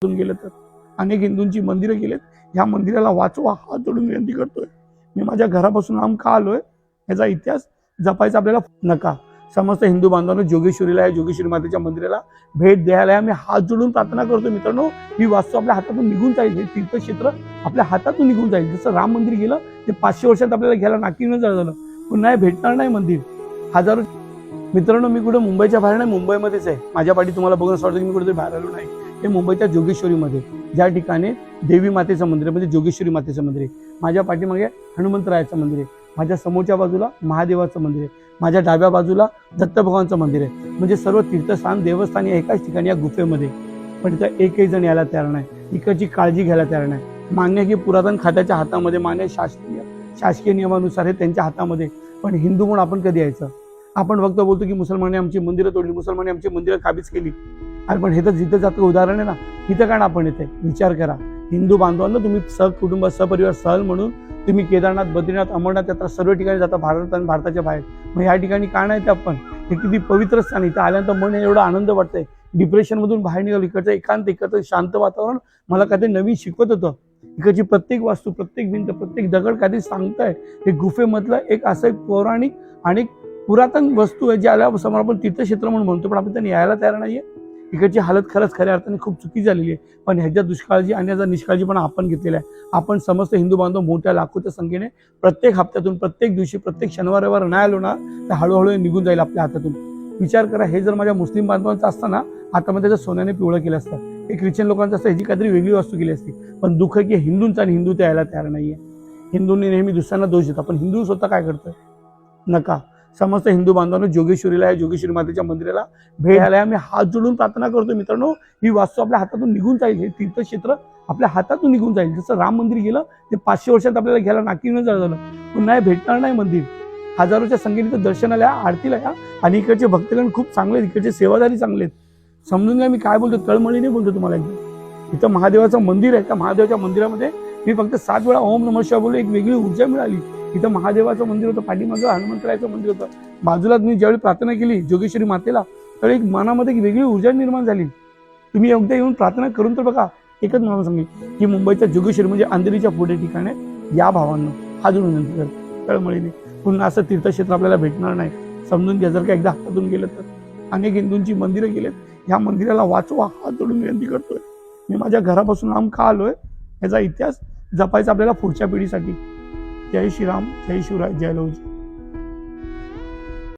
गेलं तर अनेक हिंदूंची मंदिरं गेलेत. ह्या मंदिराला वाचवा, हात जोडून विनंती करतोय. मी माझ्या घरापासून लांब का आलोय याचा इतिहास जपायचा आपल्याला नका. समस्त हिंदू बांधवांनो, जोगेश्वरीला, या जोगेश्वरी मातेच्या मंदिराला भेट द्यायला मी हात जोडून प्रार्थना करतो. मित्रांनो, ही वास्तू आपल्या हातातून निघून जाईल. हे तीर्थक्षेत्र आपल्या हातातून निघून जाईल. जसं राम मंदिर गेलं ते 500 वर्षात आपल्याला घ्यायला नाकीनं झालं, पुन्हा भेटणार नाही मंदिर. हजारो मित्रांनो, मी कुठे मुंबईच्या बाहेर नाही, मुंबईमध्येच आहे. माझ्या पाठी तुम्हाला बघून असं वाटतं की मी कुठेतरी बाहेर आलो नाही. हे मुंबईच्या जोगेश्वरीमध्ये, ज्या ठिकाणी देवी मातेचं मंदिर आहे, म्हणजे जोगेश्वरी मातेचं मंदिर आहे. माझ्या पाठीमागे हनुमंतरायाचं मंदिर आहे. माझ्या समोरच्या बाजूला महादेवाचं मंदिर आहे. माझ्या डाव्या बाजूला दत्त भगवानचं मंदिर आहे. म्हणजे सर्व तीर्थस्थान, देवस्थान या एकाच ठिकाणी, या गुफेमध्ये. पण इथं एकही जण यायला तयार नाही, इकडची काळजी घ्यायला तयार नाही. मान्य की पुरातन खात्याच्या हातामध्ये, मान्य शासकीय नियमानुसार हे त्यांच्या हातामध्ये. पण हिंदू म्हणून आपण कधी यायचं? आपण फक्त बोलतो की मुसलमानांनी आमची मंदिरं तोडली, मुसलमानांनी आमची मंदिरं काबीज केली. अरे पण हे तर जिथं जातं उदाहरण आहे ना. इथं काय आपण येते? विचार करा हिंदू बांधवांना. तुम्ही सहकुटुंब, सहपरिवार, सहल म्हणून तुम्ही केदारनाथ, बद्रीनाथ, अमरनाथ यात्रा सर्व ठिकाणी जाता, भारत आणि भारताच्या बाहेर. मग या ठिकाणी का नाही ते? आपण हे किती पवित्र स्थान. इथं आल्यानंतर मन एवढा आनंद वाटतंय. डिप्रेशनमधून बाहेर निघालो. इकडचं एकांत, इकडचं शांत वातावरण मला काहीतरी नवीन शिकवत होतं. इकडची प्रत्येक वास्तू, प्रत्येक भिंत, प्रत्येक दगड काहीतरी सांगताय. हे गुफेमधलं एक असं एक पौराणिक आणि पुरातन वस्तू आहे, ज्याला समोर आपण तीर्थक्षेत्र म्हणून म्हणतो, पण आपण त्यांनी यायला तयार नाहीये. इकडची हालत खरंच खऱ्या अर्थाने खूप चुकी झालेली आहे. पण ह्याच्या दुष्काळजी आणि ह्याचा निष्काळजीपणा आपण घेतलेला आहे. आपण समस्त हिंदू बांधव मोठ्या लाखोच्या संख्येने प्रत्येक हप्त्यातून, प्रत्येक दिवशी, प्रत्येक शनिवार रविवार नाही आलो ना, तर हळूहळू निघून जाईल आपल्या हातातून. विचार करा, हे जर माझ्या मुस्लिम बांधवांचं असताना हातामध्ये जर सोन्याने पिवळं केलं असतं, हे ख्रिश्चन लोकांचं असतं, ह्याची काहीतरी वेगळी वस्तू केली असती. पण दुःख की हिंदूंचा, आणि हिंदू ते यायला तयार नाहीये. हिंदूंनी नेहमी दुसऱ्यांना दोष देतात, पण हिंदू स्वतः काय करतोय? नका. समस्त हिंदू बांधवांनो, जोगेश्वरीला, या जोगेश्वरी मातेच्या मंदिराला भेट द्यायला मी हात जोडून प्रार्थना करतो. मित्रांनो, ही वास्तू आपल्या हातातून निघून जाईल. हे तीर्थक्षेत्र आपल्या हातातून निघून जाईल. जसं राम मंदिर गेलं ते 500 वर्षात आपल्याला घ्यायला नाकीनं झालं, पुन्हा भेटणार नाही मंदिर. हजारोच्या संख्येने तर दर्शनाला या, आरतीला या. आणि इकडचे भक्तगण खूप चांगले आहेत, इकडचे सेवादारी चांगले आहेत. समजून घ्या मी काय बोलतो, तळमळीने बोलतो तुम्हाला. एकदम इथं महादेवाचं मंदिर आहे. त्या महादेवाच्या मंदिरामध्ये मी फक्त 7 वेळा ओम नमः शिवाय बोललो, एक वेगळी ऊर्जा मिळाली. इथं महादेवाचं मंदिर होतं, पाठीमागं हनुमंतरायाचं मंदिर होतं. बाजूला मी ज्यावेळी प्रार्थना केली जोगेश्वरी मातेला, त्यावेळी एक मनामध्ये एक वेगळी ऊर्जा निर्माण झाली. तुम्ही एकदा येऊन प्रार्थना करून तर बघा. एकच मला सांगेल की मुंबईच्या जोगेश्वरी म्हणजे अंधेरीच्या पुढे ठिकाणी या भावांनो हात जोडून विनंती करतो तळमळीने. पुन्हा असं तीर्थक्षेत्र आपल्याला भेटणार नाही. समजून घ्या. जर का एकदा हातातून गेलं तर अनेक हिंदूंची मंदिरं गेलेत. ह्या मंदिराला वाचवा, हात जोडून विनंती करतोय. मी माझ्या घरापासून लांब का आलोय याचा इतिहास जपायचा आपल्याला पुढच्या पिढीसाठी. जय श्रीराम, जय शिवराय, जय लवजी.